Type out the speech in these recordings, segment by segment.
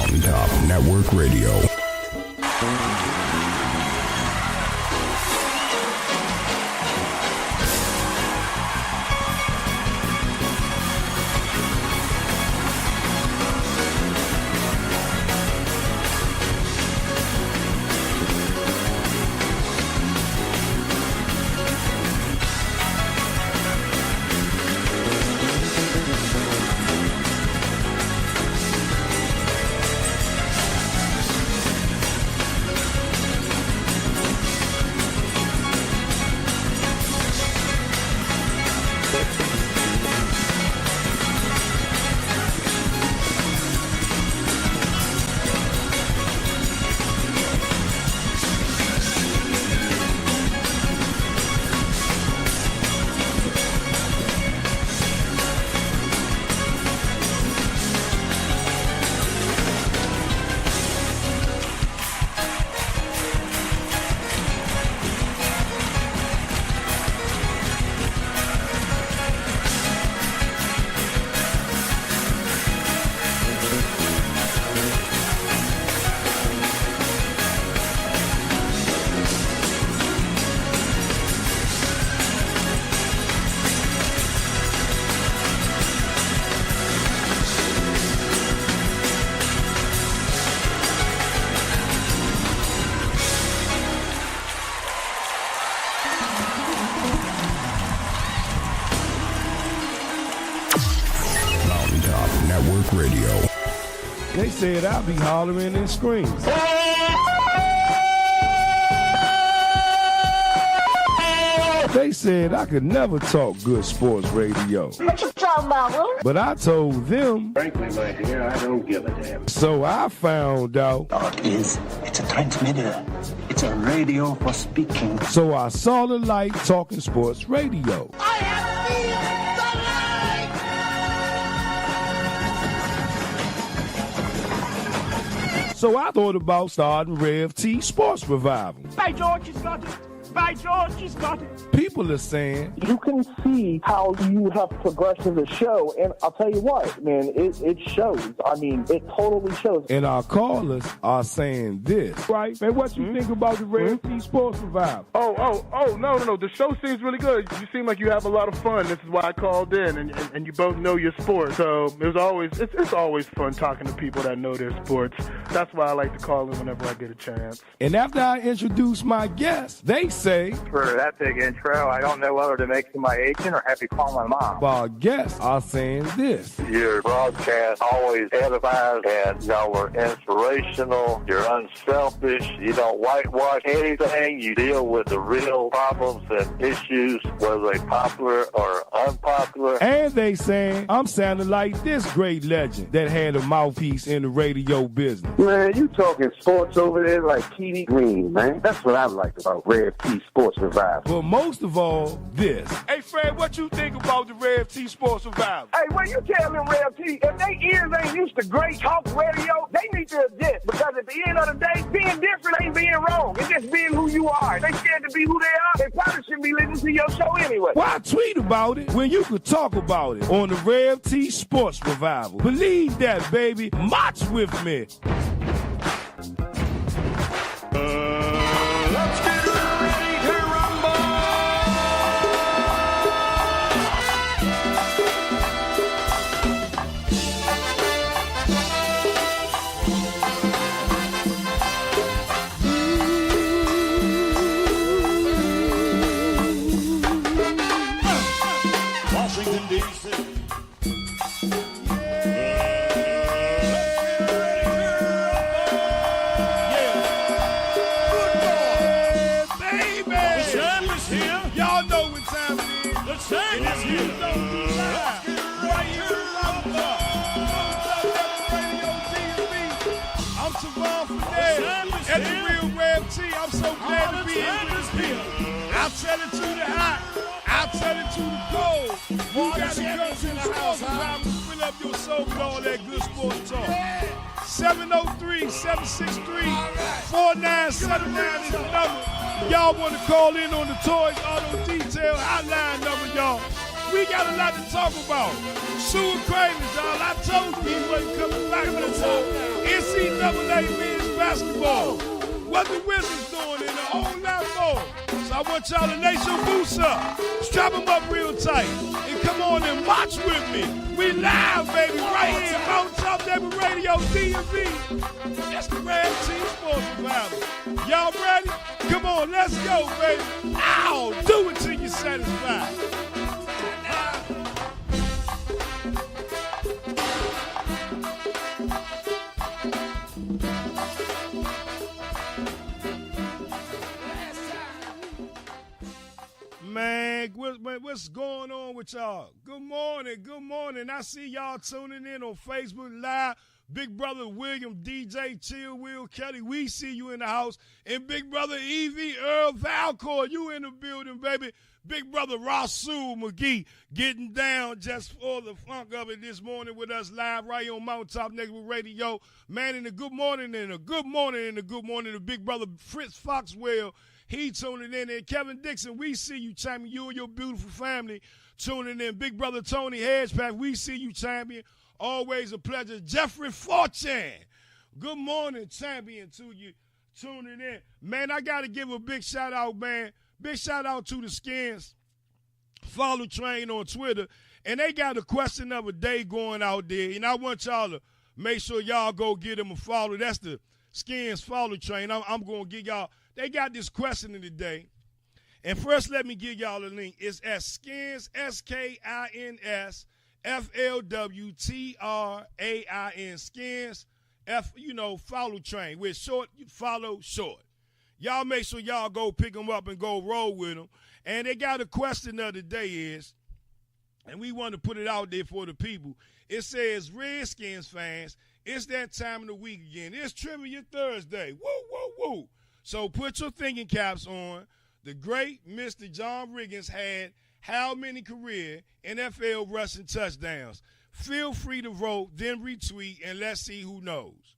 Mountaintop Network Radio. Network Radio. They said I'll be hollering and screaming. They said I could never talk good sports radio. What you talking about, Will? But I told them. Frankly, my dear, I don't give a damn. So I found out. It's a transmitter. It's a radio for speaking. So I saw the light talking sports radio. I have seen the light! So I thought about starting Rev T Sports Revival. By George, he's got it. By George, he's got it. People are saying you can see how you have progressed as a show, and I'll tell you what, man, it shows. I mean, it totally shows. And our callers are saying this. Right, man, what you think about the Rev T Sports Revival? Oh, no. The show seems really good. You seem like you have a lot of fun. This is why I called in, and you both know your sport. So it's always fun talking to people that know their sports. That's why I like to call in whenever I get a chance. And after I introduce my guests, they say, for that big intro, I don't know whether to make you my agent or have you call my mom. Our guests are saying this. Your broadcast always edifies and y'all were inspirational. You're unselfish. You don't whitewash anything. You deal with the real problems and issues, whether they popular or unpopular. And they saying, I'm sounding like this great legend that had a mouthpiece in the radio business. Man, you talking sports over there like TV Green, man. That's what I like about Rev T Sports Revival. But most of all, this. Hey, Fred, what you think about the Rev T Sports Revival? Hey, when you tell them Rev T, if they ears ain't used to great talk radio, they need to adjust. Because at the end of the day, being different ain't being wrong. It's just being who you are. They scared to be who they are. They probably shouldn't be listening to your show anyway. Why tweet about it when you could talk about it on the Rev T Sports Revival? Believe that, baby. March with me. Let's get ready to rumble! Washington, D.C. At the real Rev T, I'm so glad to be in this here. I'll tell it to the hot. I'll tell it to the cold. You got to come to the house. Fill up your soul with all that good sports talk. 703-763-4979 is the number. Y'all want to call in on the Toys Auto Detail hotline number, y'all. We got a lot to talk about. Sue Cravens, y'all. I told you he wasn't coming back with us. NC NCAA men's basketball. What the Wizards doing in the whole lot more. So I want y'all to lace your boots up, strap them up real tight, and come on and march with me. We live, baby, right here, Mountain Top Network Radio, DMV. It's the Red Team Sports Revival. Y'all ready? Come on, let's go, baby. Ow, do it till you're satisfied. Man, what's going on with y'all? Good morning. I see y'all tuning in on Facebook Live. Big brother William, DJ Chill, Will Kelly, we see you in the house. And big brother Evie Earl Valcourt, you in the building, baby. Big brother Rasul McGee getting down just for the funk of it this morning with us live right here on Mountaintop Network Radio. Man, in the good morning to big brother Fritz Foxwell. He tuning in. And Kevin Dixon, we see you, champion. You and your beautiful family tuning in. Big brother Tony Hedgepath, we see you, champion. Always a pleasure. Jeffrey Fortune, good morning, champion, to you tuning in. Man, I got to give a big shout out, man. Big shout out to the Skins Follow Train on Twitter. And they got a question of a day going out there. And I want y'all to make sure y'all go get them a follow. That's the Skins Follow Train. I'm going to give y'all. They got this question of the day. And first, let me give y'all a link. It's at Skins, SKINS, FLWTRAIN, Skins, Follow Train. With short, you follow short. Y'all make sure y'all go pick them up and go roll with them. And they got a question of the day is, and we want to put it out there for the people. It says, Redskins fans, it's that time of the week again. It's Trivia Thursday. Woo, woo, woo. So put your thinking caps on. The great Mr. John Riggins had how many career NFL rushing touchdowns? Feel free to vote, then retweet, and let's see who knows.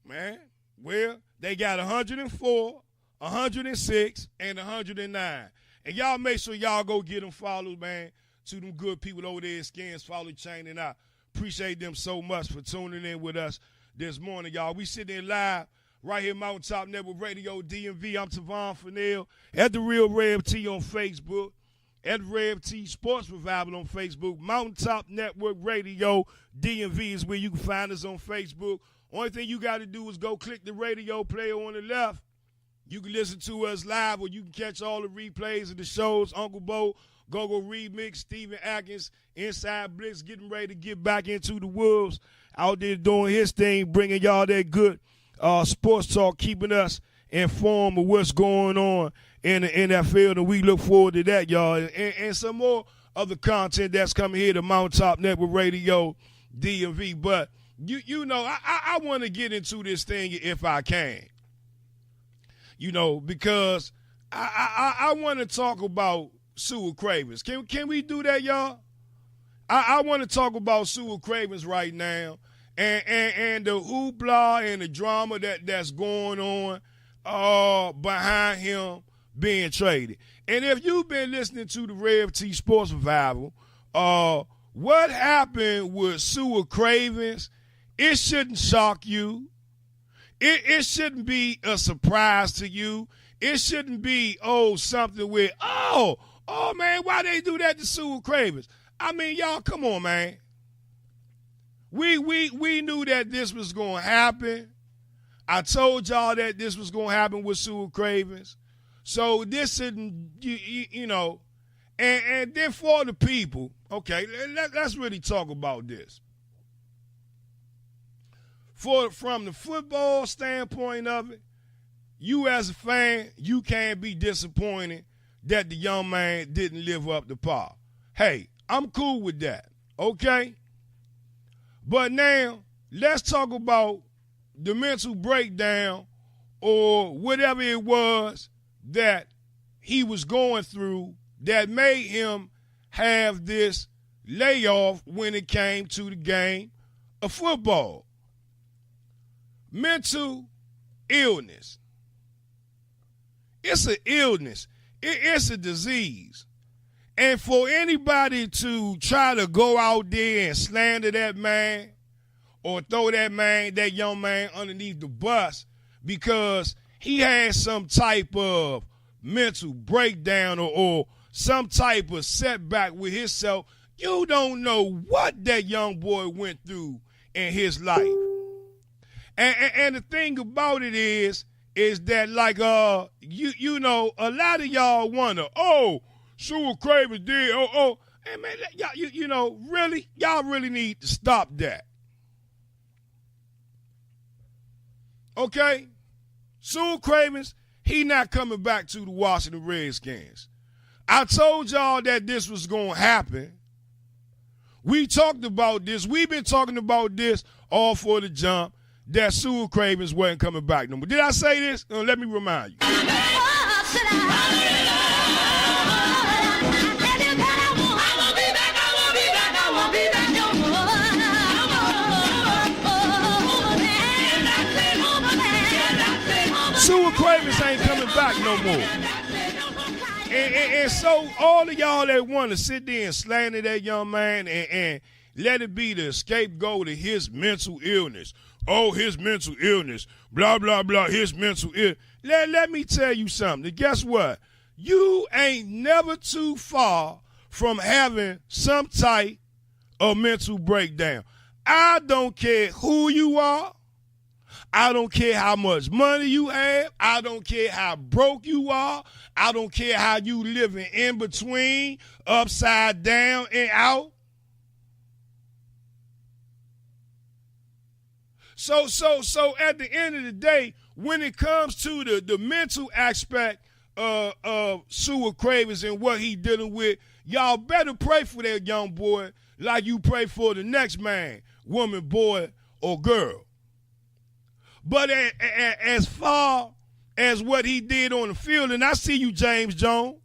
Man, well, they got 104, 106, and 109. And y'all make sure y'all go get them followed, man, to them good people over there at Skins Follow Chain. And I appreciate them so much for tuning in with us this morning, y'all. We sitting there live right here, Mountaintop Network Radio, DMV. I'm Tavon Fennell at The Real Rev T on Facebook, at Rev T Sports Revival on Facebook. Mountaintop Network Radio, DMV is where you can find us on Facebook. Only thing you got to do is go click the radio player on the left. You can listen to us live, or you can catch all the replays of the shows. Uncle Bo, Go-Go Remix, Stephen Atkins, Inside Blitz, getting ready to get back into the Wolves. Out there doing his thing, bringing y'all that good sports talk, keeping us informed of what's going on in the NFL, and we look forward to that, y'all. And some more of the content that's coming here to Mountaintop Network Radio, DMV. But, I want to get into this thing if I can, because I want to talk about Sewell Cravens. Can we do that, y'all? I want to talk about Sewell Cravens right now. And the hoopla and the drama that's going on behind him being traded. And if you've been listening to the Rev T Sports Revival, what happened with Sewell Cravens, it shouldn't shock you. It shouldn't be a surprise to you. It shouldn't be, something where, man, why they do that to Sewell Cravens? I mean, y'all, come on, man. We knew that this was going to happen. I told y'all that this was going to happen with Sewell Cravens. So this isn't, and then for the people, okay, let's really talk about this. From the football standpoint of it, you as a fan, you can't be disappointed that the young man didn't live up to par. Hey, I'm cool with that, okay? But now, let's talk about the mental breakdown or whatever it was that he was going through that made him have this layoff when it came to the game of football. Mental illness. It's an illness. It's a disease. And for anybody to try to go out there and slander that man or throw that young man underneath the bus because he had some type of mental breakdown or some type of setback with himself. You don't know what that young boy went through in his life. And the thing about it is that like you know, a lot of y'all wonder, oh, Sugar Cravens did, hey man, y'all, you know, really, y'all really need to stop that. Okay? Sugar Cravens, he not coming back to the Washington Redskins. I told y'all that this was going to happen. We talked about this. We've been talking about this all for the jump, that Sugar Cravens wasn't coming back no more. Did I say this? Let me remind you. Sugar Cravens ain't coming back no more. And so all of y'all that want to sit there and slander that young man and let it be the scapegoat of his mental illness. Oh, his mental illness, blah, blah, blah, his mental illness. Let me tell you something. Guess what? You ain't never too far from having some type of mental breakdown. I don't care who you are. I don't care how much money you have. I don't care how broke you are. I don't care how you living in between, upside down and out. So at the end of the day, when it comes to the mental aspect of Sugar Cravens and what he dealing with, y'all better pray for that young boy like you pray for the next man, woman, boy, or girl. But as far as what he did on the field, and I see you, James Jones,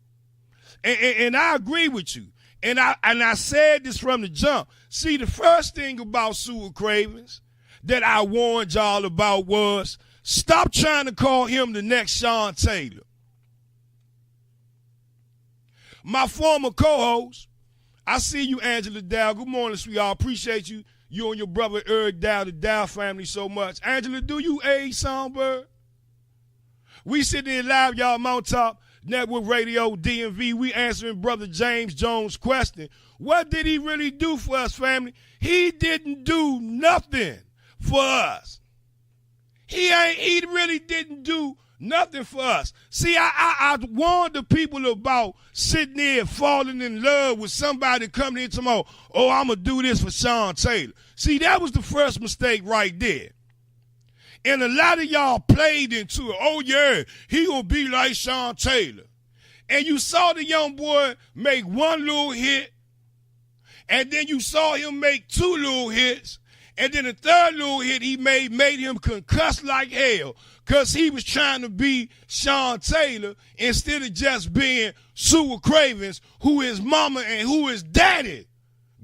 and I agree with you. And I said this from the jump. See, the first thing about Sugar Cravens that I warned y'all about was stop trying to call him the next Sean Taylor. My former co-host, I see you, Angela Dow. Good morning, sweetheart. Appreciate you and your brother Eric Dow, the Dow family, so much. Angela, do you age, Songbird? We sitting there live, y'all, Mountaintop Network Radio, DMV. We answering Brother James Jones' question. What did he really do for us, family? He didn't do nothing for us. He really didn't do nothing for us. See, I warned the people about sitting there and falling in love with somebody coming in tomorrow. Oh, I'm going to do this for Sean Taylor. See, that was the first mistake right there. And a lot of y'all played into it. Oh, yeah, he going to be like Sean Taylor. And you saw the young boy make one little hit, and then you saw him make two little hits, and then the third little hit he made him concussed like hell because he was trying to be Sean Taylor instead of just being Sugar Cravens, who his mama and who his daddy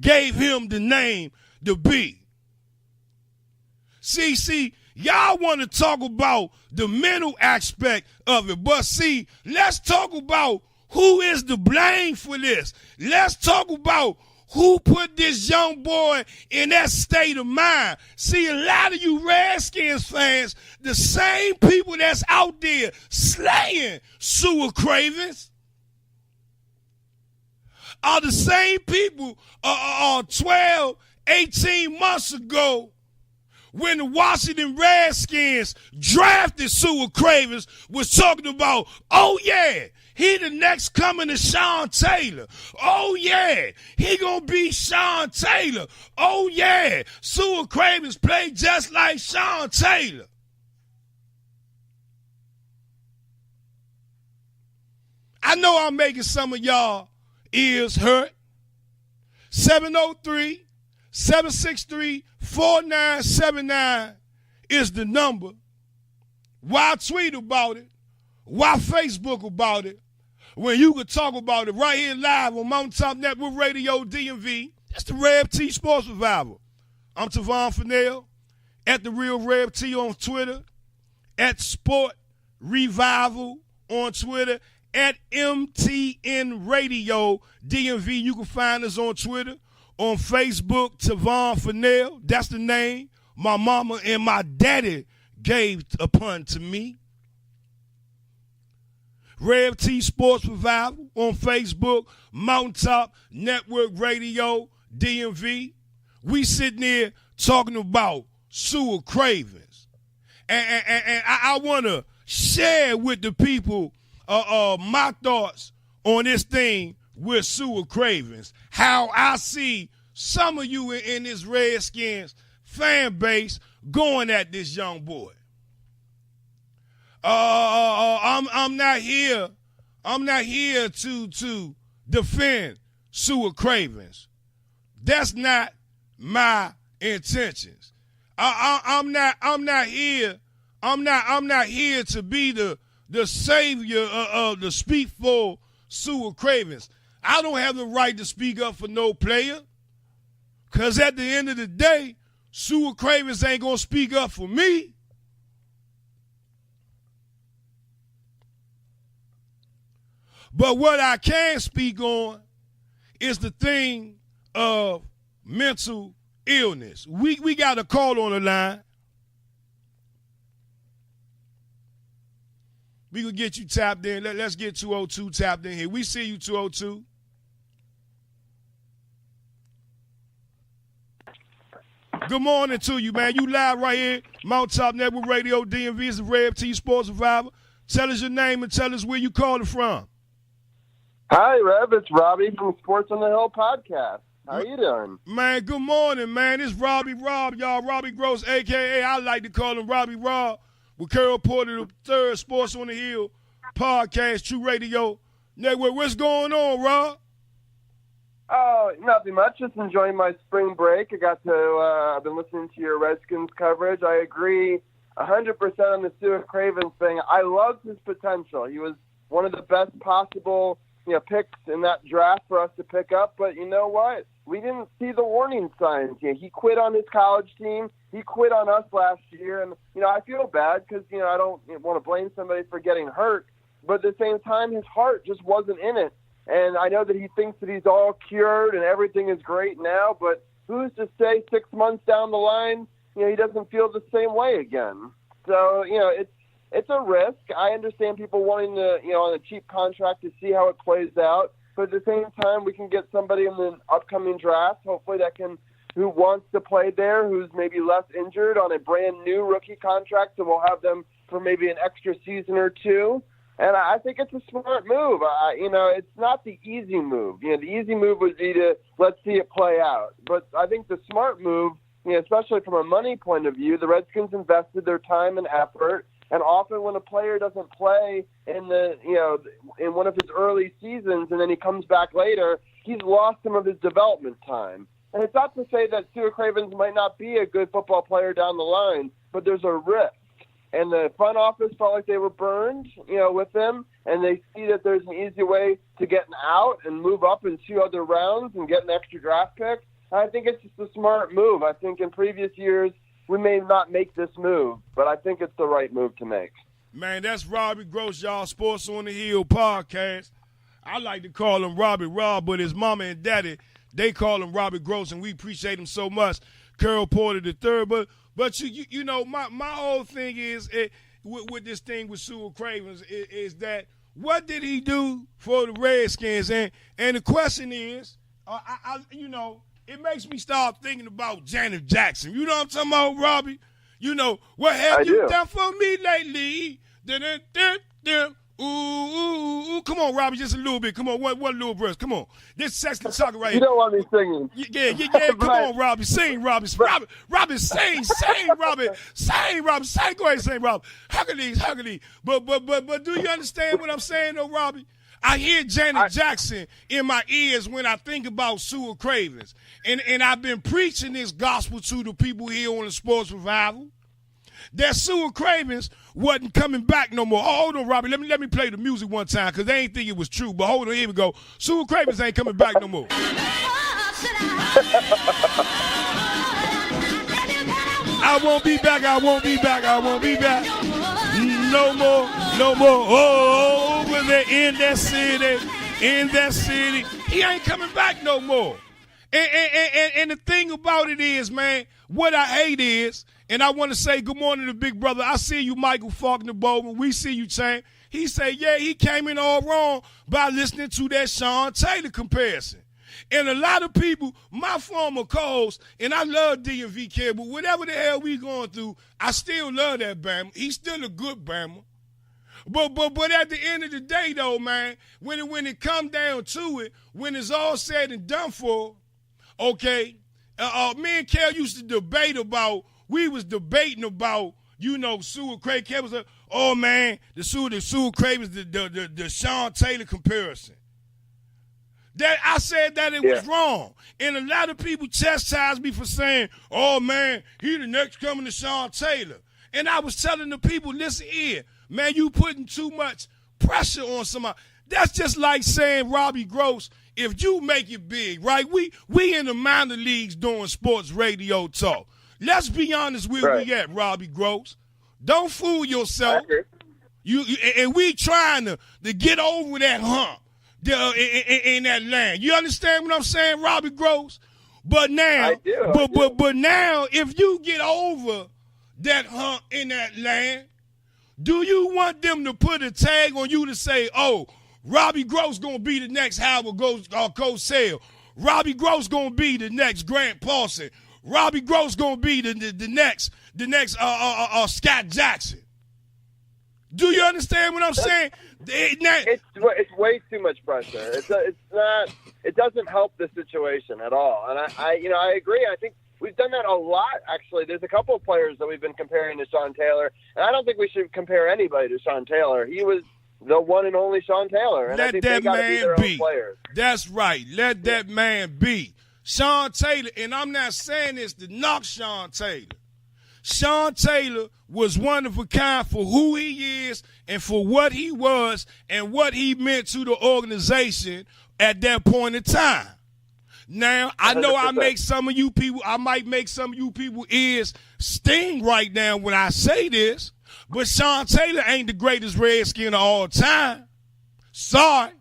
gave him the name to be. See, y'all want to talk about the mental aspect of it, but see, let's talk about who is to blame for this. Let's talk about who put this young boy in that state of mind. See, a lot of you Redskins fans, the same people that's out there slaying Sugar Cravens are the same people 12, 18 months ago when the Washington Redskins drafted Sugar Cravens was talking about, oh, yeah, he the next coming to Sean Taylor. Oh, yeah, he gonna be Sean Taylor. Oh, yeah, Sugar Cravens play just like Sean Taylor. I know I'm making some of y'all ears hurt. 703-763-4979 is the number. Why tweet about it? Why Facebook about it? When you could talk about it right here live on Mountaintop Network Radio DMV. That's the Rev T Sports Revival. I'm Tavon Fennell at the Real Rev T on Twitter, at Sport Revival on Twitter, at MTN Radio DMV. You can find us on Twitter, on Facebook, Tavon Fennell. That's the name. my mama and my daddy gave upon to me. Rev T Sports Revival on Facebook, Mountaintop Network Radio, DMV. We sitting there talking about sewer cravings. And I want to share with the people my thoughts on this thing with sewer cravings. How I see some of you in this Redskins fan base going at this young boy. I'm not here to defend sewer cravings. That's not my intentions. I'm not here to be the savior of the speak for sewer cravings. I don't have the right to speak up for no player, because at the end of the day, sewer cravings ain't gonna speak up for me. But what I can speak on is the thing of mental illness. We got a call on the line. We could get you tapped in. Let's get 202 tapped in here. We see you, 202. Good morning to you, man. You live right here, Mountaintop Network Radio, DMV. It's the Rev T Sports Survivor. Tell us your name and tell us where you calling from. Hi, Rev. It's Robbie from Sports on the Hill podcast. How are you doing? Man, good morning, man. It's Robbie Rob, y'all. Robbie Gross, a.k.a. I like to call him Robbie Rob, with Carol Porter III, Sports on the Hill podcast, True Radio Network. What's going on, Rob? Oh, nothing much. Just enjoying my spring break. I've been listening to your Redskins coverage. I agree 100% on the Stuart Cravens thing. I loved his potential. He was one of the best possible picks in that draft for us to pick up. But you know what? We didn't see the warning signs. He quit on his college team. He quit on us last year. And, I feel bad because, I don't want to blame somebody for getting hurt. But at the same time, his heart just wasn't in it. And I know that he thinks that he's all cured and everything is great now. But who's to say 6 months down the line, he doesn't feel the same way again. So, it's a risk. I understand people wanting to, on a cheap contract to see how it plays out. But at the same time, we can get somebody in the upcoming draft, hopefully who wants to play there, who's maybe less injured on a brand new rookie contract. So we'll have them for maybe an extra season or two. And I think it's a smart move. It's not the easy move. The easy move would be to let's see it play out. But I think the smart move, especially from a money point of view, the Redskins invested their time and effort. And often when a player doesn't play in one of his early seasons and then he comes back later, he's lost some of his development time. And it's not to say that Stuart Cravens might not be a good football player down the line, but there's a risk. And the front office felt like they were burned, with him, and they see that there's an easy way to get out and move up in 2 other rounds and get an extra draft pick. And I think it's just a smart move. I think in previous years, we may not make this move, but I think it's the right move to make. Man, that's Robbie Gross, y'all, Sports on the Hill podcast. I like to call him Robbie Rob, but his mama and daddy, they call him Robbie Gross, and we appreciate him so much. Carol Porter III. But my whole thing is with this thing with Sewer Cravens is that what did he do for the Redskins? And the question is, it makes me start thinking about Janet Jackson. You know what I'm talking about, Robbie? What have you done for me lately? Ooh, come on, Robbie, just a little bit. Come on, one little verse. Come on. This sexy talking right here. You don't want me singing. Yeah. Come on, Robbie. Sing, Robbie. Robbie, sing, Robbie. Sing, Robbie. Sing, go ahead and sing, Robbie. Hercules. But do you understand what I'm saying, though, Robbie? I hear Janet Jackson in my ears when I think about Sewer Cravens. And I've been preaching this gospel to the people here on the Sports Revival. That Sewer Cravens wasn't coming back no more. Oh, hold on, Robbie. Let me play the music one time because they ain't think it was true. But hold on, here we go. Sewer Cravens ain't coming back no more. I won't be back. No more. Oh, over there in that city. He ain't coming back no more. And the thing about it is, man, what I hate is, and I want to say good morning to Big Brother. I see you, Michael Faulkner Bowman. We see you, Champ. He said, yeah, he came in all wrong by listening to that Sean Taylor comparison. And a lot of people, my former co-host, and I love DMV Kid, but whatever the hell we going through, I still love that Bama. He's still a good Bama. But at the end of the day, though, man, when it come down to it, when it's all said and done for, okay, me and Kel used to debate about, you know, Sue Craig. Kel was like, oh, man, the Sue Craig was the Sean Taylor comparison. That I said that it was wrong. And a lot of people chastised me for saying, oh, man, he the next coming to Sean Taylor. And I was telling the people, listen here, man, you putting too much pressure on somebody. That's just like saying, Robbie Gross, if you make it big, right? We in the minor leagues doing sports radio talk. Let's be honest where we at, Robbie Gross. Don't fool yourself. And we trying to get over that hump in that land. You understand what I'm saying, Robbie Gross? But now, but now, if you get over that hump in that land, do you want them to put a tag on you to say, oh, Robbie Gross going to be the next Howard Cosell. Robbie Gross going to be the next Grant Paulson. Robbie Gross going to be the next Scott Jackson. Do you understand what I'm saying? It's way too much pressure. It's not. It doesn't help the situation at all. And I agree. I think we've done that a lot, actually. There's a couple of players that we've been comparing to Sean Taylor, and I don't think we should compare anybody to Sean Taylor. He was the one and only Sean Taylor, and I think they got to be their own players. That's right. Let that man be. Sean Taylor, and I'm not saying this to knock Sean Taylor. Sean Taylor was one of a kind for who he is and for what he was and what he meant to the organization at that point in time. Now, I know 100%. I might make some of you people ears sting right now when I say this, but Sean Taylor ain't the greatest Redskin of all time. Sorry.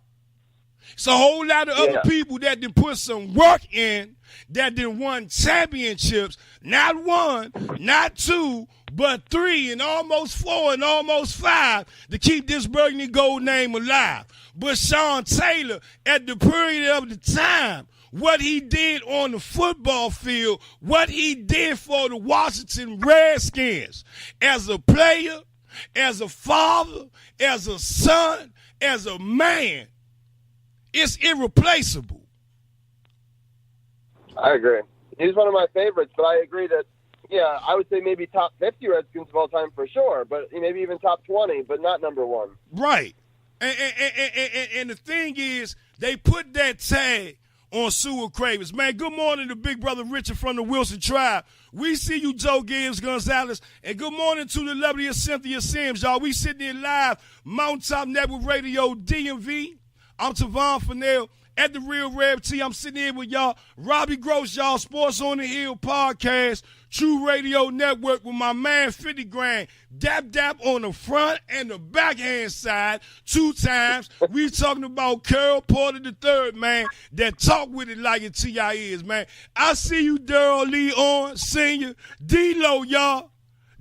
It's a whole lot of other people that done put some work in, that done won championships, not one, not two, but three and almost four and almost five to keep this burgundy gold name alive. But Sean Taylor, at the period of the time, what he did on the football field, what he did for the Washington Redskins as a player, as a father, as a son, as a man, it's irreplaceable. I agree. He's one of my favorites, but I agree that, I would say maybe top 50 Redskins of all time for sure, but maybe even top 20, but not number one. Right. And the thing is, they put that tag on Sewell Cravens. Man, good morning to Big Brother Richard from the Wilson Tribe. We see you, Joe Gibbs Gonzalez. And good morning to the lovely Cynthia Sims, y'all. We sitting here live, Mountaintop Network Radio, DMV. I'm Tavon Fennell at the Real Rev T. I'm sitting here with y'all, Robbie Gross, y'all, Sports on the Hill podcast, True Radio Network with my man 50 Grand. Dap on the front and the backhand side 2 times. We talking about Carol Porter III, man, that talk with it like it T.I. is, man. I see you, Daryl Lee on, Senior, D-Lo, y'all.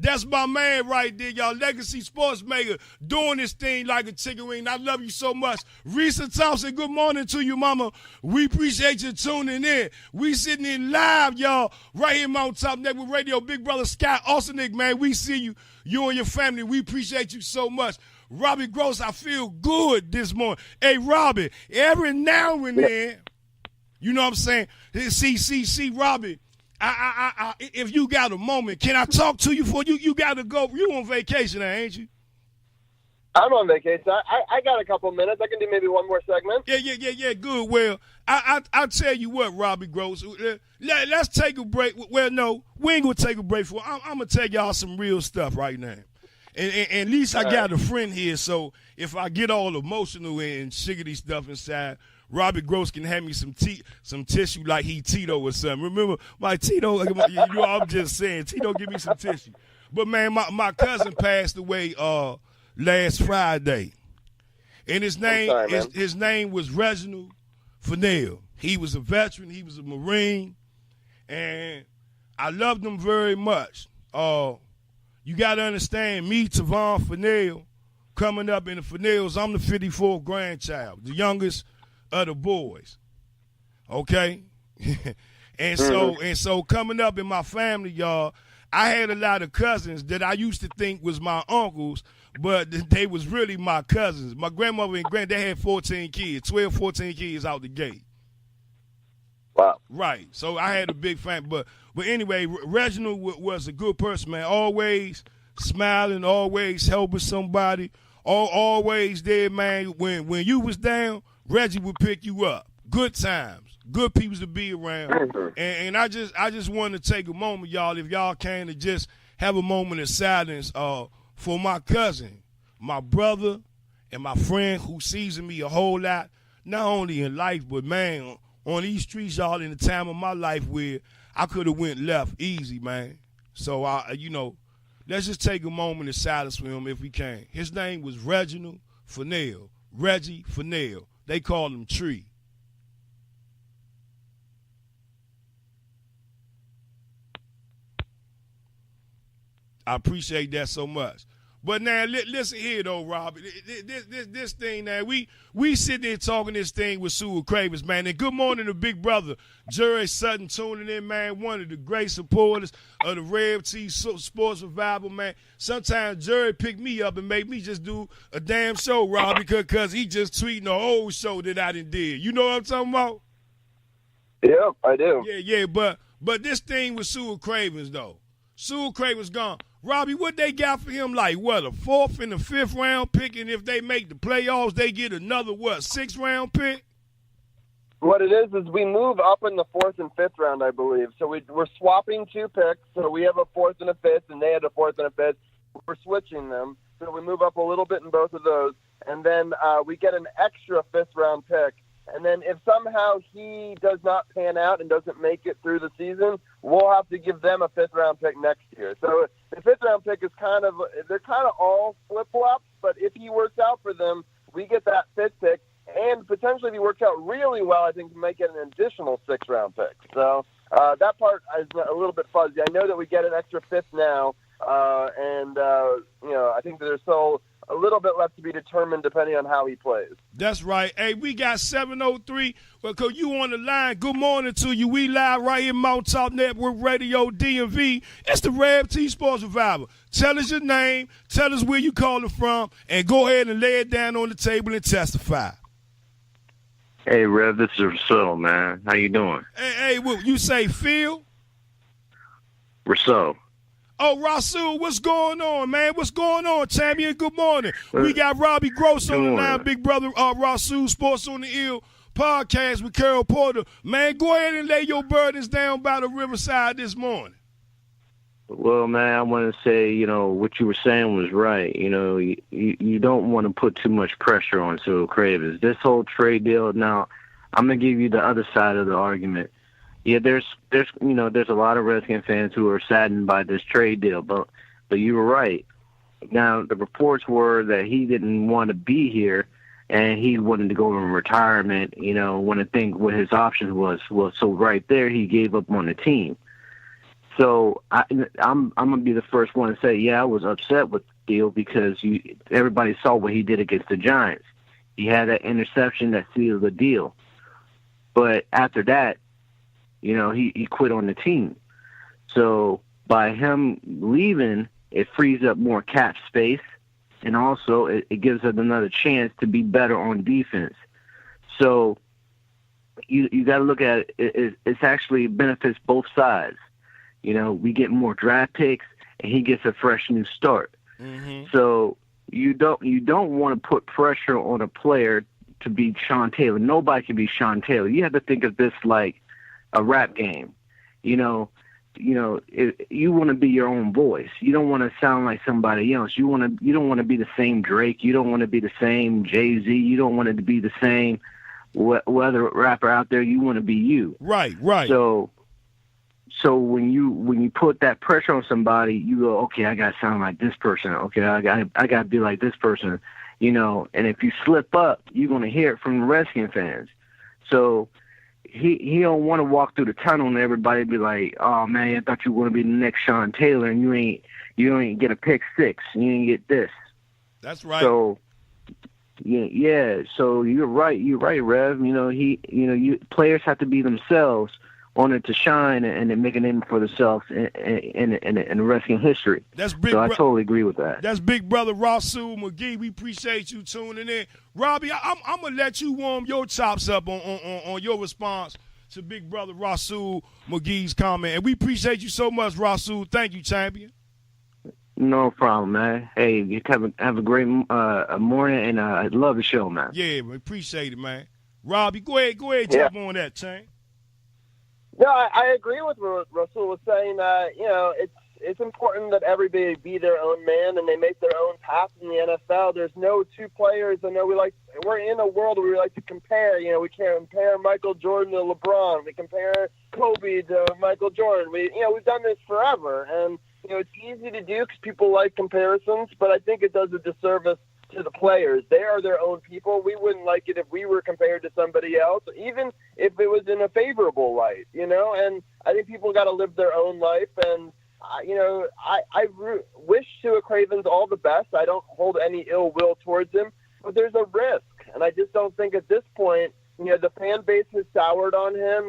That's my man right there, y'all. Legacy Sports Maker doing this thing like a chicken wing. I love you so much. Risa Thompson, good morning to you, mama. We appreciate you tuning in. We sitting in live, y'all, right here, Mountaintop Network Radio. Big brother Scott Austin, man, we see you. You and your family, we appreciate you so much. Robbie Gross, I feel good this morning. Hey, Robbie, every now and then, you know what I'm saying? See, Robbie, I if you got a moment, can I talk to you for you got to go? You on vacation, ain't you? I'm on vacation. I got a couple minutes. I can do maybe one more segment. Yeah. Good. Well, I'll tell you what, Robbie Gross. Let's take a break. Well, no, we ain't gonna take a break for. I'm gonna tell y'all some real stuff right now. And at least I got a friend here, so if I get all emotional and shiggity stuff inside, Robbie Gross can hand me some tissue like he Tito or something. Remember, my Tito, I'm just saying, Tito give me some tissue. But, man, my cousin passed away last Friday. And his name was Reginald Fennell. He was a veteran. He was a Marine. And I loved him very much. You got to understand, me, Tavon Fennell, coming up in the Fennells, I'm the 54th grandchild, the youngest of the boys. Okay? and so coming up in my family, y'all, I had a lot of cousins that I used to think was my uncles, but they was really my cousins. My grandmother and they had 14 kids, 12, 14 kids out the gate. Wow. Right. So I had a big family. But anyway, Reginald was a good person, man. Always smiling, always helping somebody, always there, man. When you was down, Reggie would pick you up. Good times. Good people to be around. And I just wanted to take a moment, y'all, if y'all can, to just have a moment of silence for my cousin, my brother, and my friend who seasoned me a whole lot, not only in life, but, man, on these streets, y'all, in the time of my life where I could have went left easy, man. So, let's just take a moment of silence for him if we can. His name was Reginald Fennell, Reggie Fennell. They called him Tree. I appreciate that so much. But now, listen here, though, Rob. This thing, now, we sit there talking this thing with Sue Cravens, man. And good morning to Big Brother Jerry Sutton tuning in, man. One of the great supporters of the Rev T Sports Revival, man. Sometimes Jerry pick me up and make me just do a damn show, Rob, because he just tweeting the old show that I done did. You know what I'm talking about? Yeah, I do. Yeah, but this thing with Sue Cravens, though. Sue Cravens gone. Robbie, what they got for him, like, what, a 4th and a 5th round pick, and if they make the playoffs, they get another, 6th round pick? What it is we move up in the 4th and 5th round, I believe. So we're swapping 2 picks. So we have a 4th and a 5th, and they had a 4th and a 5th. We're switching them. So we move up a little bit in both of those. And then we get an extra 5th round pick. And then if somehow he does not pan out and doesn't make it through the season, we'll have to give them a 5th round pick next year. So the 5th round pick is they're kind of all flip-flops, but if he works out for them, we get that 5th pick. And potentially if he works out really well, I think we might get an additional 6th round pick. So that part is a little bit fuzzy. I know that we get an extra 5th now, and I think that there's still a little bit left to be determined depending on how he plays. That's right. Hey, we got 703. Because you on the line. Good morning to you. We live right here, Mount Top Network Radio, DMV. It's the Rev T Sports Revival. Tell us your name, tell us where you calling from, and go ahead and lay it down on the table and testify. Hey, Rev, this is Rousseau, man. How you doing? Hey, what, you say Phil? Rousseau. Oh, Rasul, what's going on, man? What's going on, champion? Good morning. We got Robbie Gross on the line, Big Brother Rasul Sports on the Ill podcast with Carol Porter. Man, go ahead and lay your burdens down by the riverside this morning. Well, man, I want to say, what you were saying was right. You don't want to put too much pressure on Cyril Cravens. This whole trade deal, now, I'm going to give you the other side of the argument. Yeah, there's a lot of Redskin fans who are saddened by this trade deal, but you were right. Now, the reports were that he didn't want to be here, and he wanted to go in retirement, want to think what his options was. Well, so right there, he gave up on the team. So I'm going to be the first one to say, yeah, I was upset with the deal because everybody saw what he did against the Giants. He had that interception that sealed the deal. But after that, he quit on the team. So by him leaving, it frees up more cap space, and also it gives us another chance to be better on defense. So you got to look at it. It's actually benefits both sides. We get more draft picks, and he gets a fresh new start. Mm-hmm. So you don't want to put pressure on a player to be Sean Taylor. Nobody can be Sean Taylor. You have to think of this like a rap game. You want to be your own voice. You don't want to sound like somebody else. You don't want to be the same Drake. You don't want to be the same Jay-Z. You don't want to be the same other rapper out there. You want to be you. Right. So when you put that pressure on somebody, you go, okay, I gotta sound like this person. Okay, I gotta be like this person. And if you slip up, you're gonna hear it from the Redskin fans. So he don't want to walk through the tunnel and everybody be like, oh man, I thought you were going to be the next Sean Taylor, and you ain't get a pick six, you ain't get this. That's right. So yeah. So you're right, Rev. Players have to be themselves on it to shine and make a name for themselves in wrestling history. That's big. So I totally agree with that. That's big brother Rasul McGee. We appreciate you tuning in, Robbie. I'm gonna let you warm your chops up on your response to big brother Rasul McGee's comment, and we appreciate you so much, Rasul. Thank you, champion. No problem, man. Hey, you have a great morning, and I love the show, man. Yeah, we appreciate it, man. Robbie, go ahead, jump on that, champ. No, I agree with what Rasul was saying. It's important that everybody be their own man and they make their own path in the NFL. There's no two players. I know we're in a world where we like to compare. We can't compare Michael Jordan to LeBron. We compare Kobe to Michael Jordan. We've done this forever, and it's easy to do because people like comparisons. But I think it does a disservice to the players. They are their own people. We wouldn't like it if we were compared to somebody else, even if it was in a favorable light, and I think people got to live their own life. And, I wish Tua Cravens all the best. I don't hold any ill will towards him, but there's a risk. And I just don't think at this point, the fan base has soured on him.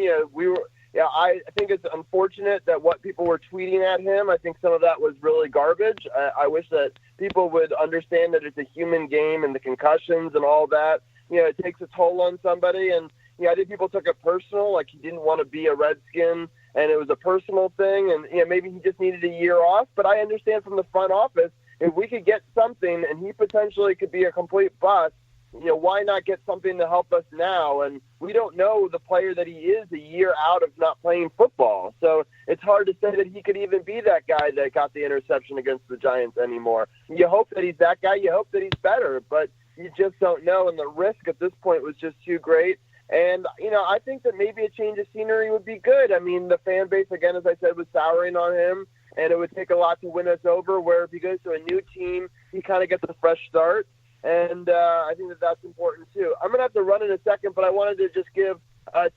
I think it's unfortunate that what people were tweeting at him, I think some of that was really garbage. I wish that people would understand that it's a human game and the concussions and all that, it takes a toll on somebody. And, I think people took it personal, like he didn't want to be a Redskin and it was a personal thing. And, maybe he just needed a year off. But I understand from the front office, if we could get something and he potentially could be a complete bust, why not get something to help us now? And we don't know the player that he is a year out of not playing football. So it's hard to say that he could even be that guy that got the interception against the Giants anymore. You hope that he's that guy. You hope that he's better, but you just don't know. And the risk at this point was just too great. And, I think that maybe a change of scenery would be good. I mean, the fan base, again, as I said, was souring on him, and it would take a lot to win us over, where if he goes to a new team, he kind of gets a fresh start. And I think that that's important, too. I'm going to have to run in a second, but I wanted to just give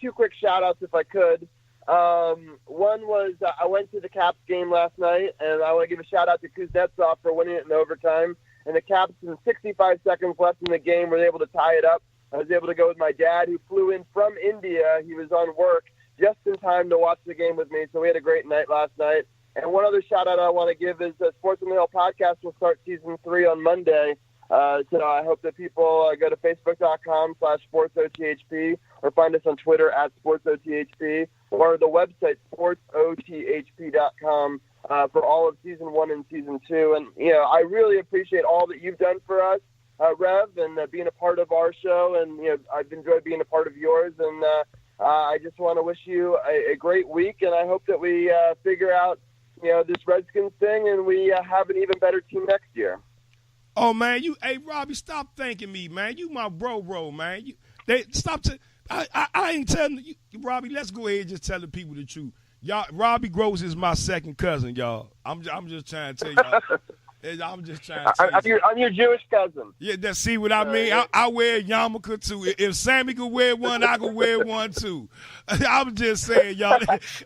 two quick shout-outs if I could. One was I went to the Caps game last night, and I want to give a shout-out to Kuznetsov for winning it in overtime. And the Caps, in 65 seconds left in the game, were able to tie it up. I was able to go with my dad, who flew in from India. He was on work just in time to watch the game with me, so we had a great night last night. And one other shout-out I want to give is the Sports on the Hill podcast will start Season 3 on Monday. So I hope that people go to facebook.com/sportsothp or find us on Twitter @sportsothp or the website sportsothp.com for all of Season 1 and Season 2. And, I really appreciate all that you've done for us, Rev, and being a part of our show. And, I've enjoyed being a part of yours. And I just want to wish you a great week. And I hope that we figure out, this Redskins thing and we have an even better team next year. Oh, man, hey, Robbie, stop thanking me, man. You my bro, man. I ain't telling you, Robbie, let's go ahead and just tell the people the truth. Y'all, Robbie Gross is my second cousin, y'all. I'm just trying to tell y'all. I'm just trying to tell you. I'm your Jewish cousin. Yeah, see what I mean? I wear a yarmulke, too. If Sammy could wear one, I could wear one, too. I'm just saying, y'all.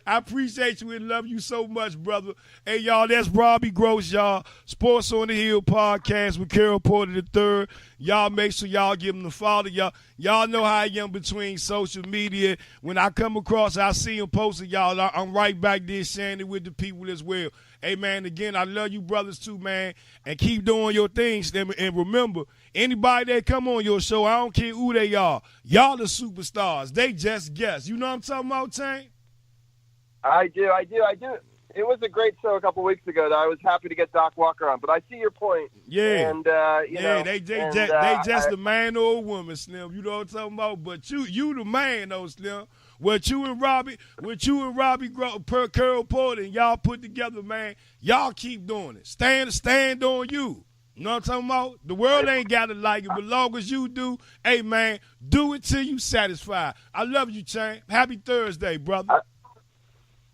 I appreciate you and love you so much, brother. Hey, y'all, that's Robbie Gross, y'all. Sports on the Hill podcast with Carol Porter III. Y'all make sure y'all give him the follow. Y'all know how I am between social media. When I come across, I see him posting, y'all. I'm right back there sharing it with the people as well. Hey, man, again, I love you brothers too, man, and keep doing your things. And remember, anybody that come on your show, I don't care who they are, y'all the superstars. They just guess. You know what I'm talking about, Tank? I do. It was a great show a couple weeks ago that I was happy to get Doc Walker on, but I see your point. Yeah. And, they just the man or a woman, Slim. You know what I'm talking about? But you the man, though, Slim. What you and Robbie Carol Porter and y'all put together, man, y'all keep doing it. Stand on you. You know what I'm talking about? The world ain't got to like it, but long as you do, hey, man, do it till you satisfied. I love you, Chang. Happy Thursday, brother.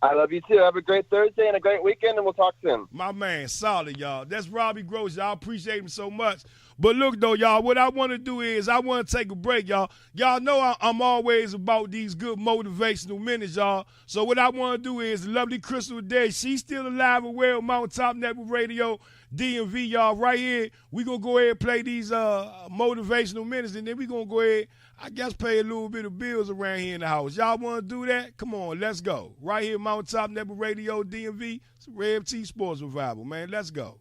I love you too. Have a great Thursday and a great weekend, and we'll talk soon. My man, solid, y'all. That's Robbie Gross. Y'all appreciate him so much. But look, though, y'all, what I want to do is I want to take a break, y'all. Y'all know I'm always about these good motivational minutes, y'all. So what I want to do is the lovely Crystal Day, she's still alive and well, Mountaintop Network Radio, DMV, y'all. Right here, we going to go ahead and play these motivational minutes, and then we going to go ahead, I guess, pay a little bit of bills around here in the house. Y'all want to do that? Come on, let's go. Right here, Mountaintop Network Radio, DMV. It's Rev T Sports Revival, man. Let's go.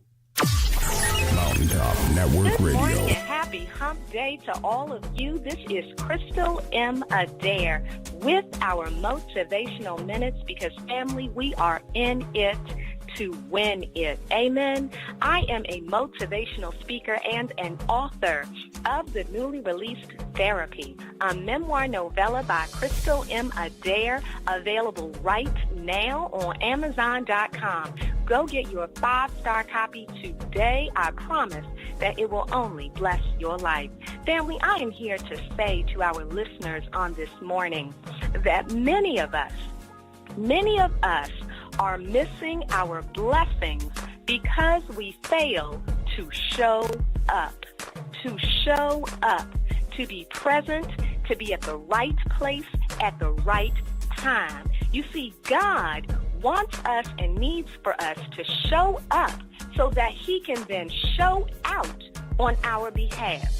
Mountaintop Network Good morning Radio. and happy hump day to all of you. This is Crystal M. Adair with our motivational minutes because, family, we are in it to win it. Amen. I am a motivational speaker and an author of the newly released Therapy, a memoir novella by Crystal M. Adair, available right now on Amazon.com. Go get your 5-star copy today. I promise that it will only bless your life. Family, I am here to say to our listeners on this morning that many of us are missing our blessings because we fail to show up, to be present, to be at the right place at the right time. You see, God wants us and needs for us to show up so that he can then show out on our behalf.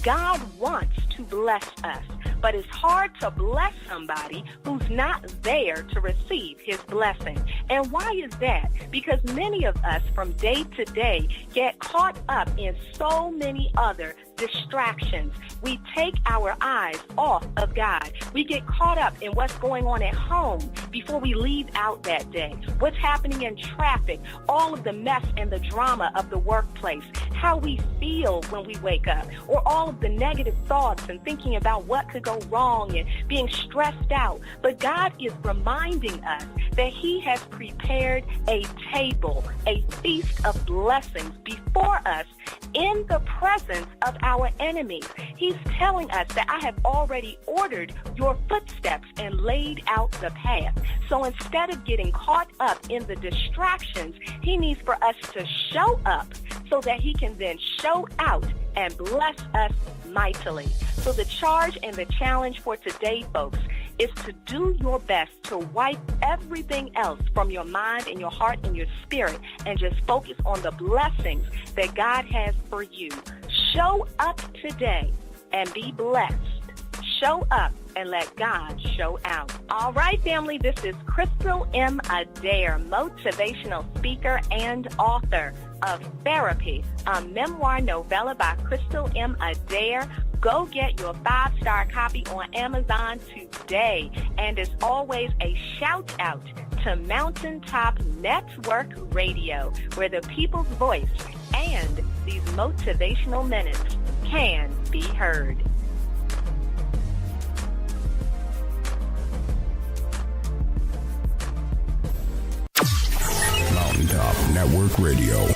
God wants to bless us, but it's hard to bless somebody who's not there to receive his blessing. And why is that? Because many of us from day to day get caught up in so many other distractions. We take our eyes off of God. We get caught up in what's going on at home before we leave out that day. What's happening in traffic, all of the mess and the drama of the workplace, how we feel when we wake up, or all of the negative thoughts and thinking about what could go wrong and being stressed out. But God is reminding us that he has prepared a table, a feast of blessings before us in the presence of our enemies. He's telling us that I have already ordered your footsteps and laid out the path. So instead of getting caught up in the distractions, he needs for us to show up so that he can then show out and bless us mightily. So the charge and the challenge for today, folks, is to do your best to wipe everything else from your mind and your heart and your spirit and just focus on the blessings that God has for you. Show up today and be blessed. Show up and let God show out. All right, family, this is Crystal M. Adair, motivational speaker and author of Therapy, a memoir novella by Crystal M. Adair. Go get your 5-star copy on Amazon today. And as always, a shout out to Mountaintop Network Radio, where the people's voice and these motivational minutes can be heard. Mountaintop Network Radio.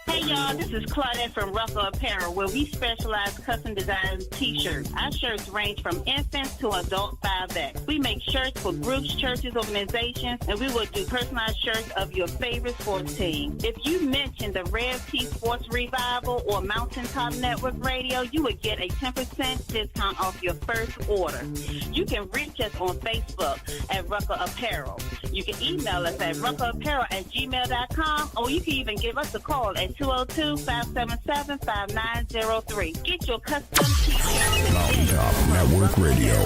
Hey y'all, this is Claudette from Ruffle Apparel, where we specialize custom design t-shirts. Our shirts range from infants to adult 5X. We make shirts for groups, churches, organizations, and we will do personalized shirts of your favorite sports team. If you mention the Rev T Sports Revival or Mountaintop Network Radio, you would get a 10% discount off your first order. You can reach us on Facebook at Ruffle Apparel. You can email us at ruffleapparel@gmail.com, or you can even give us a call at 202-577-5903. Get your custom t-shirts. Mountaintop Network Radio.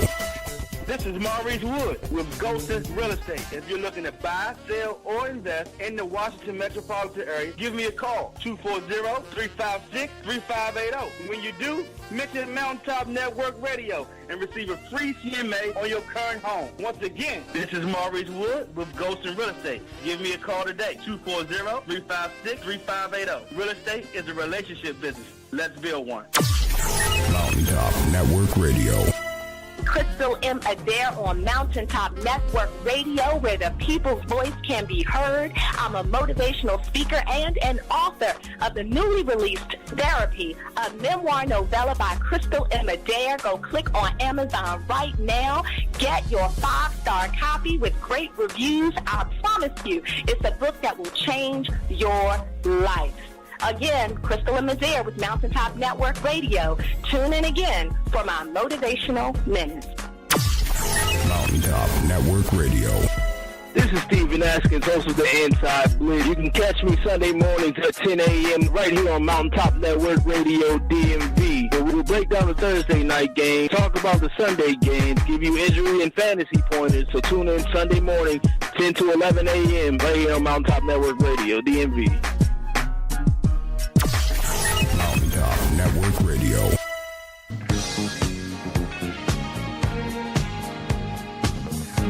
This is Maurice Wood with Ghostis Real Estate. If you're looking to buy, sell, or invest in the Washington metropolitan area, give me a call, 240-356-3580. When you do, mention Mountaintop Network Radio and receive a free CMA on your current home. Once again, this is Maurice Wood with Ghostis Real Estate. Give me a call today, 240-356-3580. Real estate is a relationship business. Let's build one. Mountaintop Network Radio. Crystal M. Adair on Mountaintop Network Radio, where the people's voice can be heard. I'm a motivational speaker and an author of the newly released Therapy, a memoir novella by Crystal M. Adair. Go click on Amazon right now. Get your 5-star copy with great reviews. I promise you, it's a book that will change your life. Again, Crystal M. Adair with Mountaintop Network Radio. Tune in again for my Motivational Minutes. Mountaintop Network Radio. This is Steven Askins, host of the Inside Blitz. You can catch me Sunday mornings at 10 a.m. right here on Mountaintop Network Radio DMV. Where we'll break down the Thursday night game, talk about the Sunday games, give you injury and fantasy pointers. So tune in Sunday morning, 10 to 11 a.m. right here on Mountaintop Network Radio DMV. Mountaintop Network Radio.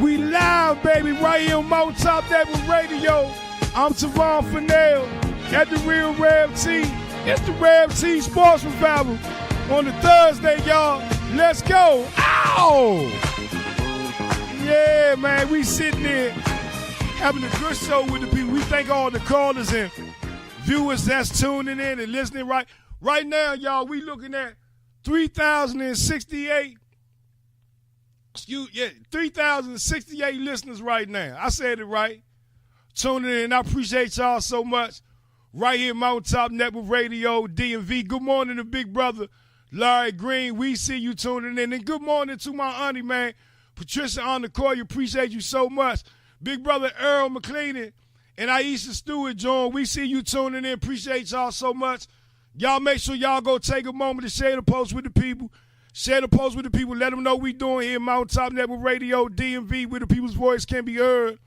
We live, baby, right here on Mountaintop Network Radio. I'm Tavon Fennell at the Real Rev T. It's the Rev T Sports Revival on the Thursday, y'all. Let's go. Ow! Yeah, man, we sitting there having a good show with the people. We thank all the callers and viewers that's tuning in and listening right now, y'all. We looking at 3,068 listeners right now. I said it right. Tuning in. I appreciate y'all so much. Right here, Mountaintop Network Radio, DMV. Good morning to big brother Larry Green. We see you tuning in. And good morning to my auntie, man, Patricia on the call. You appreciate you so much. Big brother Earl McLean and Aisha Stewart, John. We see you tuning in. Appreciate y'all so much. Y'all make sure y'all go take a moment to share the post with the people. Share the post with the people. Let them know we doing here, Mountaintop Network Radio, DMV, where the people's voice can be heard.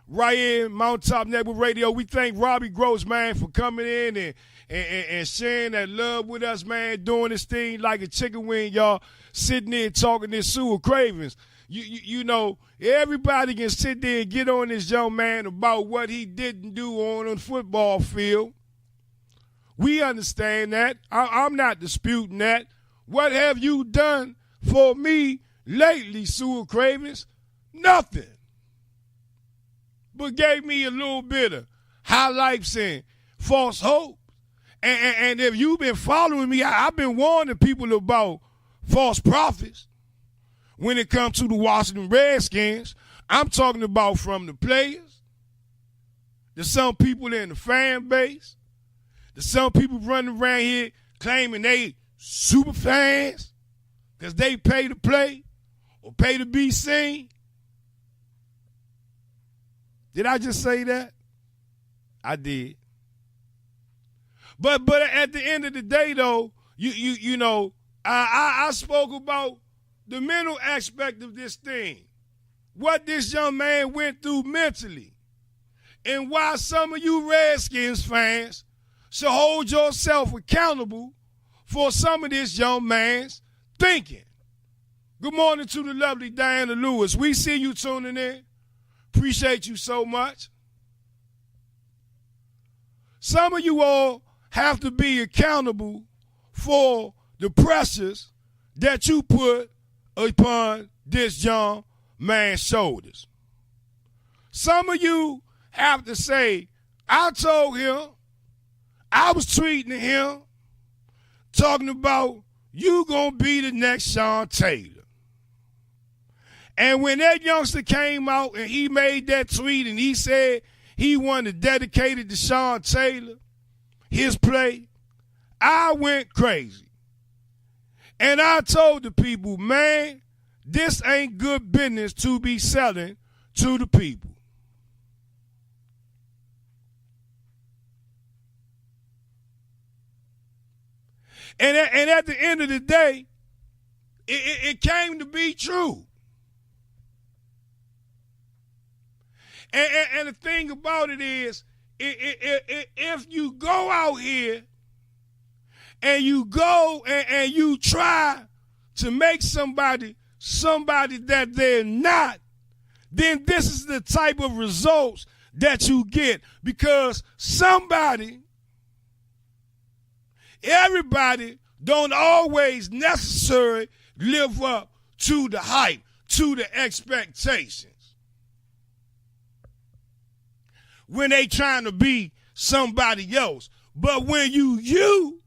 Right here, Mountaintop Network Radio. We thank Robbie Gross, man, for coming in and sharing that love with us, man, doing this thing like a chicken wing, y'all, sitting there talking this Sue Cravens. You know, everybody can sit there and get on this young man about what he didn't do on the football field. We understand that. I'm not disputing that. What have you done for me lately, Sue Cravens? Nothing. But gave me a little bit of highlights and false hope. And if you've been following me, I've been warning people about false prophets when it comes to the Washington Redskins. I'm talking about from the players, to some people in the fan base, to some people running around here claiming they super fans because they pay to play or pay to be seen. Did I just say that? I did. But at the end of the day, though, you know, I spoke about the mental aspect of this thing, what this young man went through mentally, and why some of you Redskins fans should hold yourself accountable for some of this young man's thinking. Good morning to the lovely Diana Lewis. We see you tuning in. Appreciate you so much. Some of you all have to be accountable for the pressures that you put upon this young man's shoulders. Some of you have to say, I told him, I was tweeting him, talking about you gonna be the next Sean Taylor. And when that youngster came out and he made that tweet and he said he wanted to dedicate it to Sean Taylor, his play, I went crazy. And I told the people, man, this ain't good business to be selling to the people. And at the end of the day, it came to be true. And the thing about it is, if you go out here and you go and you try to make somebody that they're not, then this is the type of results that you get. Because everybody don't always necessarily live up to the hype, to the expectations. When they trying to be somebody else. But when you,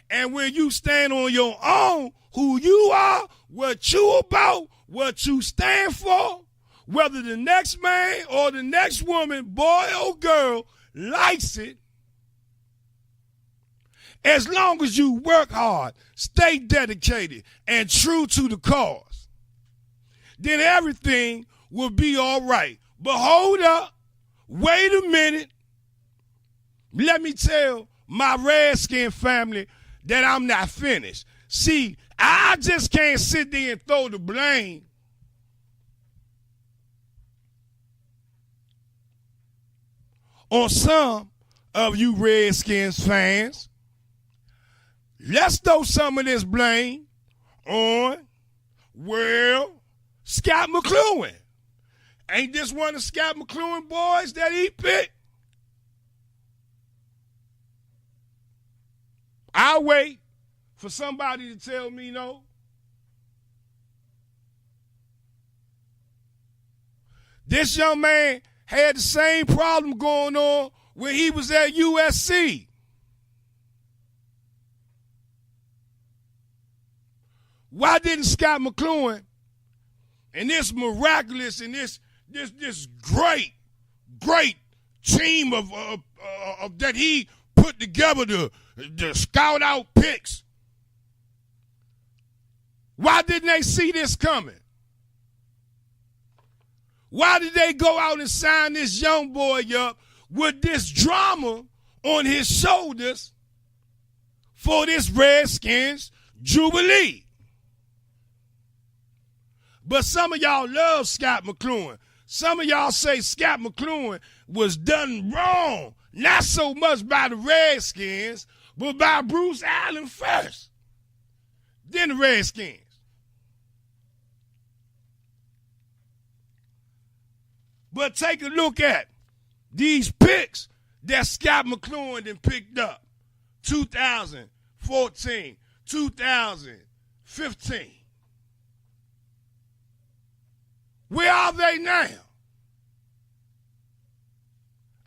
and when you stand on your own, who you are, what you about, what you stand for, whether the next man or the next woman, boy or girl, likes it, as long as you work hard, stay dedicated, and true to the cause, then everything will be all right. But hold up, wait a minute. Let me tell my Redskin family that I'm not finished. See, I just can't sit there and throw the blame on some of you Redskins fans. Let's throw some of this blame on, well, Scott McCloughan. Ain't this one of Scott McCloughan boys that he picked? I'll wait for somebody to tell me no. This young man had the same problem going on when he was at USC. Why didn't Scott McCloughan and this miraculous and this great team of that he put together to scout out picks, why didn't they see this coming? Why did they go out and sign this young boy up with this drama on his shoulders for this Redskins jubilee? But some of y'all love Scott McCloughan. Some of y'all say Scott McCloughan was done wrong, not so much by the Redskins, but by Bruce Allen first, then the Redskins. But take a look at these picks that Scott McCloughan then picked up. 2014, 2015. Where are they now?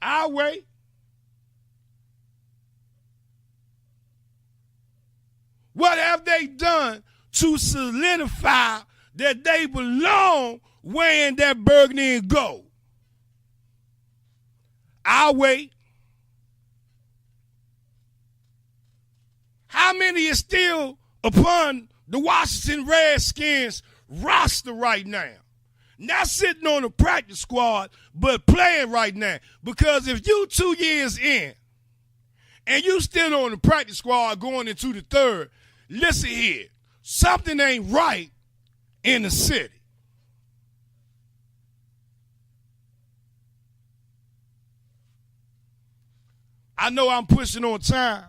I'll wait. What have they done to solidify that they belong wearing that burgundy and gold? I'll wait. How many is still upon the Washington Redskins roster right now? Not sitting on the practice squad, but playing right now. Because if you 2 years in and you still on the practice squad going into the third, listen here, something ain't right in the city. I know I'm pushing on time.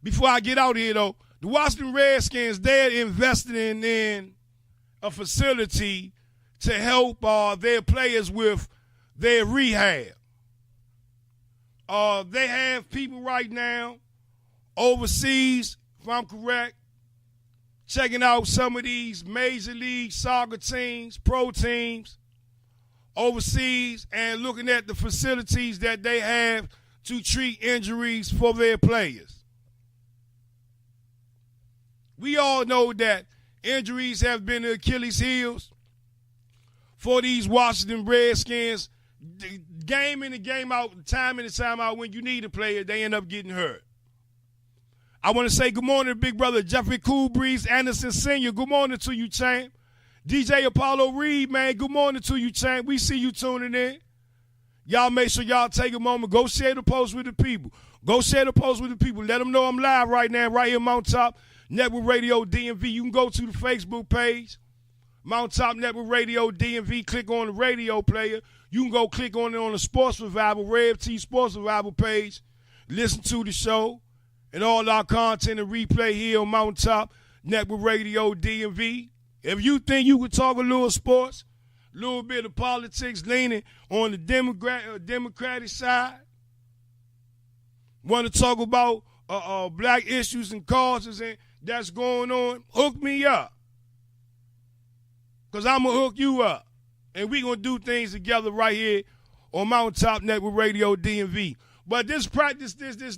Before I get out here, though, the Washington Redskins, they're invested in a facility to help their players with their rehab. They have people right now overseas, if I'm correct, checking out some of these Major League Soccer teams, pro teams, overseas, and looking at the facilities that they have to treat injuries for their players. We all know that injuries have been the Achilles heels for these Washington Redskins. Game in and game out, time in and time out, when you need a player, they end up getting hurt. I want to say good morning to big brother Jeffrey Cool Breeze Anderson Sr. Good morning to you, champ. DJ Apollo Reed, man, good morning to you, champ. We see you tuning in. Y'all make sure y'all take a moment. Go share the post with the people. Go share the post with the people. Let them know I'm live right now, right here, Mountaintop Network Radio DMV. You can go to the Facebook page, Mountaintop Network Radio DMV. Click on the radio player. You can go click on it on the Sports Revival, Rev T Sports Revival page. Listen to the show and all our content and replay here on Mountaintop Network Radio DMV. If you think you could talk a little sports, a little bit of politics leaning on the Democratic side, want to talk about black issues and causes and that's going on, hook me up. because I'm going to hook you up. And we going to do things together right here on Mountaintop Network Radio DMV. But this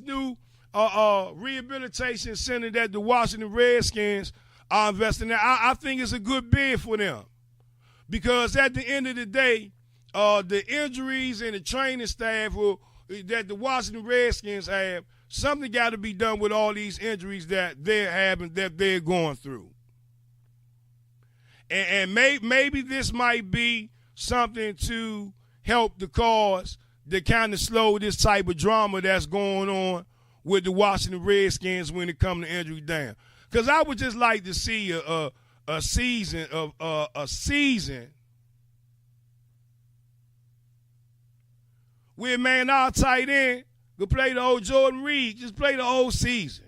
new rehabilitation center that the Washington Redskins are investing in, I think it's a good bid for them. Because at the end of the day, the injuries and the training staff that the Washington Redskins have, something got to be done with all these injuries that they're having, that they're going through. And maybe this might be something to help the cause to kind of slow this type of drama that's going on with the Washington Redskins when it comes to injury down. Because I would just like to see a season where, man, our tight end could play the old Jordan Reed, just play the whole season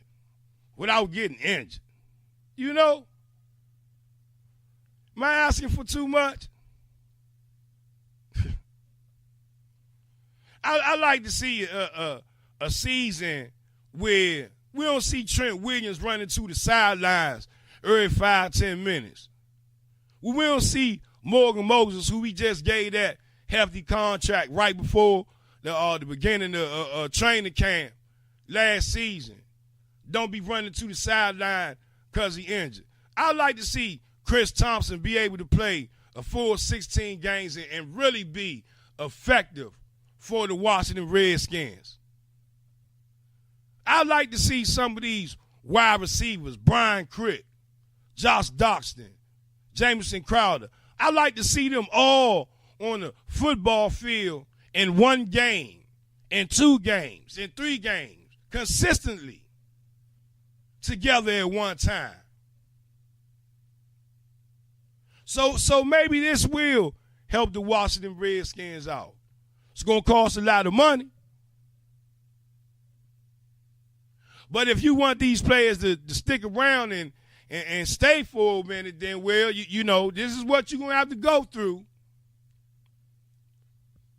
without getting injured. You know? Am I asking for too much? I like to see a season where we don't see Trent Williams running to the sidelines every 5-10 minutes. We don't see Morgan Moses, who we just gave that hefty contract right before the beginning of training camp last season, don't be running to the sideline because he injured. I'd like to see Chris Thompson be able to play a full 16 games and really be effective for the Washington Redskins. I'd like to see some of these wide receivers, Brian Crick, Josh Doxson, Jamison Crowder. I'd like to see them all on the football field in one game, in 2 games, in 3 games, consistently together at one time. So maybe this will help the Washington Redskins out. It's going to cost a lot of money. But if you want these players to stick around and stay for a minute, then, well, you know, this is what you're going to have to go through.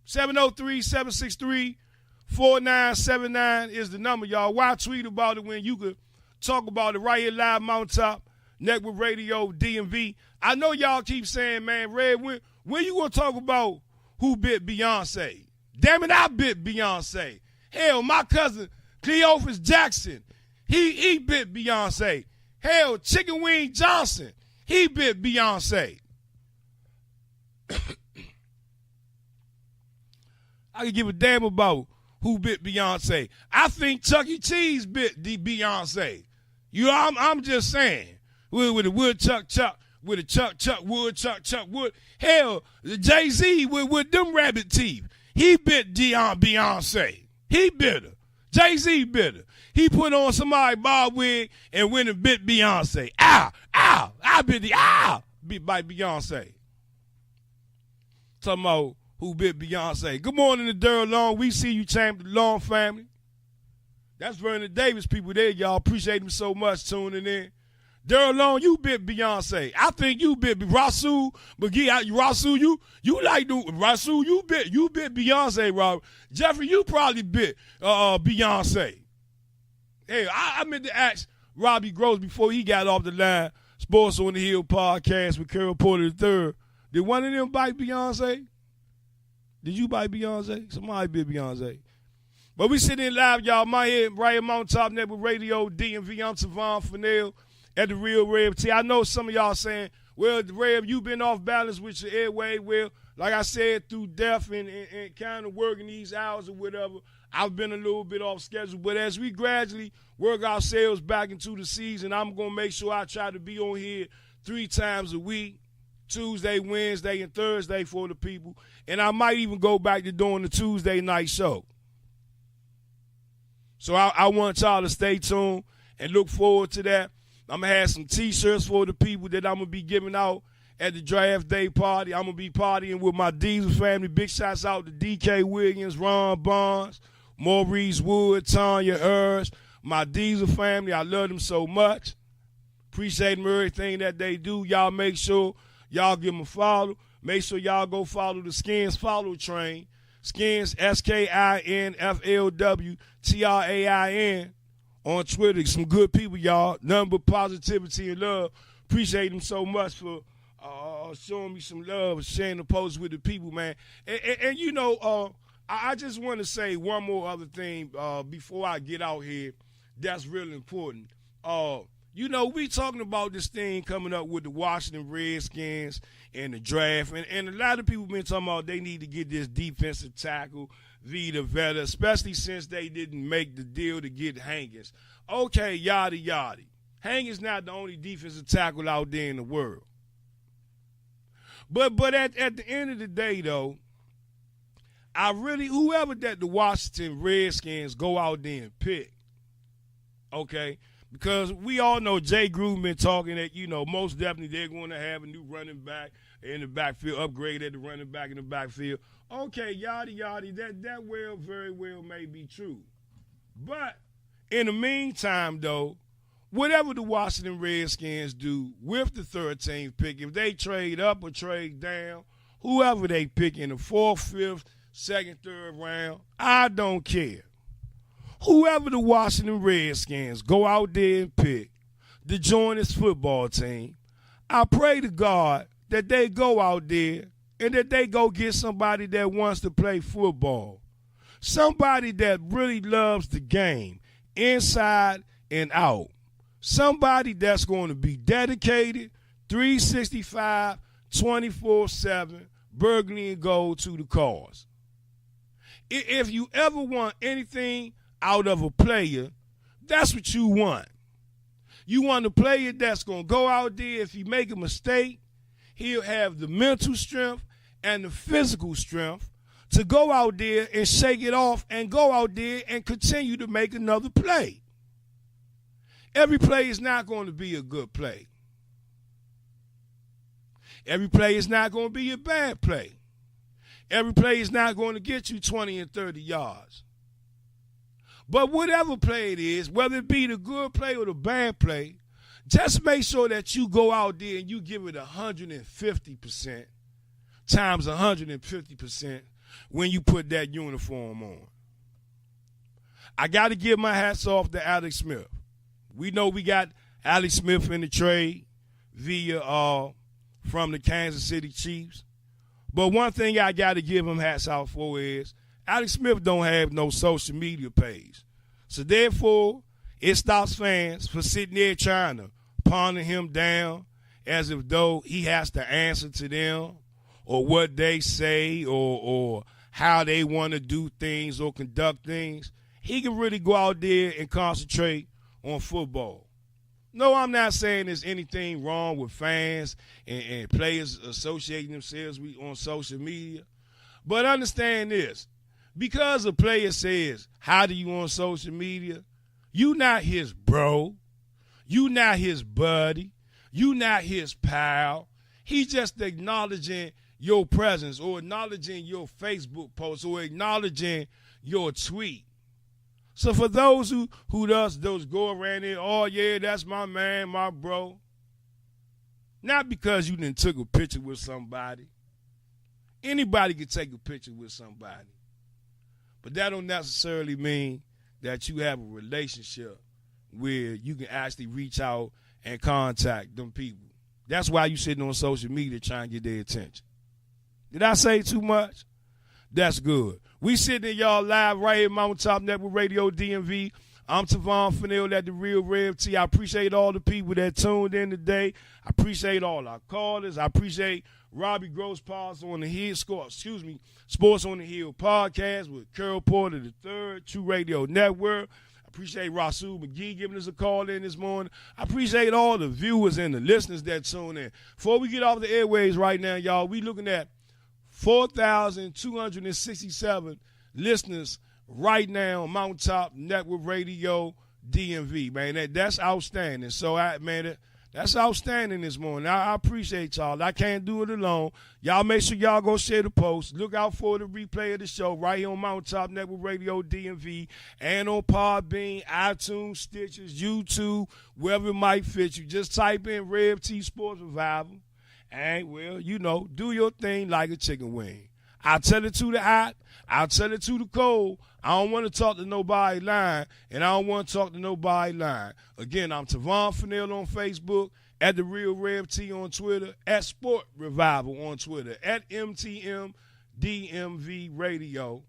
703-763-4979 is the number, y'all. Why tweet about it when you could talk about it right here live, Mountaintop Network Radio DMV. I know y'all keep saying, man, Red, when you going to talk about who bit Beyonce? Damn it, I bit Beyonce. Hell, my cousin Cleophas Jackson, he bit Beyonce. Hell, Chicken Wing Johnson, he bit Beyonce. I can give a damn about who bit Beyonce. I think Chuck E. Cheese bit Beyonce. You know, I'm just saying. With a woodchuck, with a chuck, woodchuck, wood. Hell, Jay-Z with them rabbit teeth. He bit Beyonce. He bit her. Jay-Z bit her. He put on somebody's bob wig and went and bit Beyonce. Ow, ow, I bit bit by Beyonce. Talking about who bit Beyonce. Good morning to Daryl Long. We see you, champ, the Long family. That's Vernon Davis people there, y'all. Appreciate them so much tuning in. Daryl Long, you bit Beyonce. I think you bit Rasul McGee. Rasul, you like the Rasul, you bit Beyonce, Robert. Jeffrey, you probably bit Beyonce. Hey, I meant to ask Robbie Gross before he got off the line. Sports on the Hill podcast with Carol Porter III. Did one of them bite Beyonce? Did you bite Beyonce? Somebody bit Beyonce. But we sitting in live, y'all. My head right at Mountaintop Network Radio, DMV. I'm Savon Fennell at the Real Rev T. I know some of y'all saying, well, Rev, you been off balance with your airway. Well, like I said, through death and kind of working these hours or whatever, I've been a little bit off schedule. But as we gradually work ourselves back into the season, I'm going to make sure I try to be on here 3 times a week, Tuesday, Wednesday, and Thursday for the people. And I might even go back to doing the Tuesday night show. So I want y'all to stay tuned and look forward to that. I'm going to have some T-shirts for the people that I'm going to be giving out at the draft day party. I'm going to be partying with my Diesel family. Big shouts out to DK Wiggins, Ron Barnes, Maurice Wood, Tanya Ers, my Diesel family. I love them so much. Appreciate them everything that they do. Y'all make sure y'all give them a follow. Make sure y'all go follow the Skins Follow Train. Skins, SKINFLWTRAIN on Twitter. Some good people, y'all. Nothing but positivity and love. Appreciate them so much for showing me some love, sharing the post with the people, man. And you know, I just want to say one more other thing before I get out here that's really important. You know, we talking about this thing coming up with the Washington Redskins and the draft, and a lot of people been talking about they need to get this defensive tackle, Vita Veta, especially since they didn't make the deal to get Hankins. Okay, yada, yada. Hankins not the only defensive tackle out there in the world. But at the end of the day, though, whoever that the Washington Redskins go out there and pick, okay, because we all know Jay Gruden been talking that, you know, most definitely they're going to have a new running back in the backfield, upgrade at the running back in the backfield. Okay, yada, yada, that very well may be true. But in the meantime, though, whatever the Washington Redskins do with the 13th pick, if they trade up or trade down, whoever they pick in the 4th, 5th, 2nd, 3rd round, I don't care. Whoever the Washington Redskins go out there and pick to join this football team, I pray to God that they go out there and that they go get somebody that wants to play football, somebody that really loves the game inside and out, somebody that's going to be dedicated 365, 24/7, burgundy and gold to the cause. If you ever want anything out of a player, that's what you want. You want a player that's going to go out there. If he make a mistake, he'll have the mental strength and the physical strength to go out there and shake it off and go out there and continue to make another play. Every play is not going to be a good play. Every play is not going to be a bad play. Every play is not going to get you 20 and 30 yards. But whatever play it is, whether it be the good play or the bad play, just make sure that you go out there and you give it 150% times 150% when you put that uniform on. I got to give my hats off to Alex Smith. We know we got Alex Smith in the trade via from the Kansas City Chiefs. But one thing I got to give him hats out for is Alex Smith don't have no social media page. So therefore, it stops fans from sitting there trying to ponder him down as if though he has to answer to them or what they say or how they want to do things or conduct things. He can really go out there and concentrate on football. No, I'm not saying there's anything wrong with fans and players associating themselves on social media. But understand this. Because a player says, how do you on social media? You not his bro. You not his buddy. You not his pal. He's just acknowledging your presence or acknowledging your Facebook post or acknowledging your tweet. So for those who does those go around there, oh, yeah, that's my man, my bro. Not because you done took a picture with somebody. Anybody can take a picture with somebody. But that don't necessarily mean that you have a relationship where you can actually reach out and contact them people. That's why you sitting on social media trying to get their attention. Did I say too much? That's good. We sitting in y'all live right here, Mountaintop Network Radio DMV. I'm Tavon Fennell at The Real Rev T. I appreciate all the people that tuned in today. I appreciate all our callers. I appreciate Robbie Gross Sports on the Hill podcast with Carol Porter III, True Radio Network. I appreciate Rasul McGee giving us a call in this morning. I appreciate all the viewers and the listeners that tune in. Before we get off the airways right now, y'all, we looking at 4,267 listeners right now on Mountaintop Network Radio DMV, man. That's outstanding. So, that's outstanding this morning. I appreciate y'all. I can't do it alone. Y'all make sure y'all go share the post. Look out for the replay of the show right here on Mountaintop Network Radio DMV and on Podbean, iTunes, Stitchers, YouTube, wherever it might fit you. Just type in Rev T Sports Revival. And, well, you know, do your thing like a chicken wing. I'll tell it to the hot. I'll tell it to the cold. I don't want to talk to nobody lying, and I don't want to talk to nobody lying. Again, I'm Tavon Fennell on Facebook at The Real Rev T on Twitter, at Sport Revival on Twitter, at MTM DMV Radio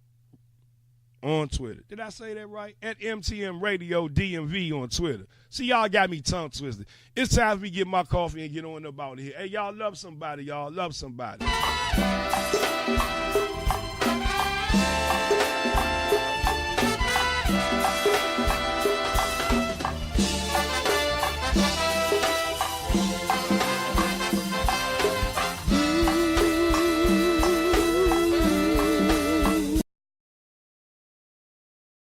on Twitter. Did I say that right? At MTM Radio DMV on Twitter. See, y'all got me tongue twisted. It's time for me to get my coffee and get on up out of here. Hey, y'all love somebody. Y'all love somebody.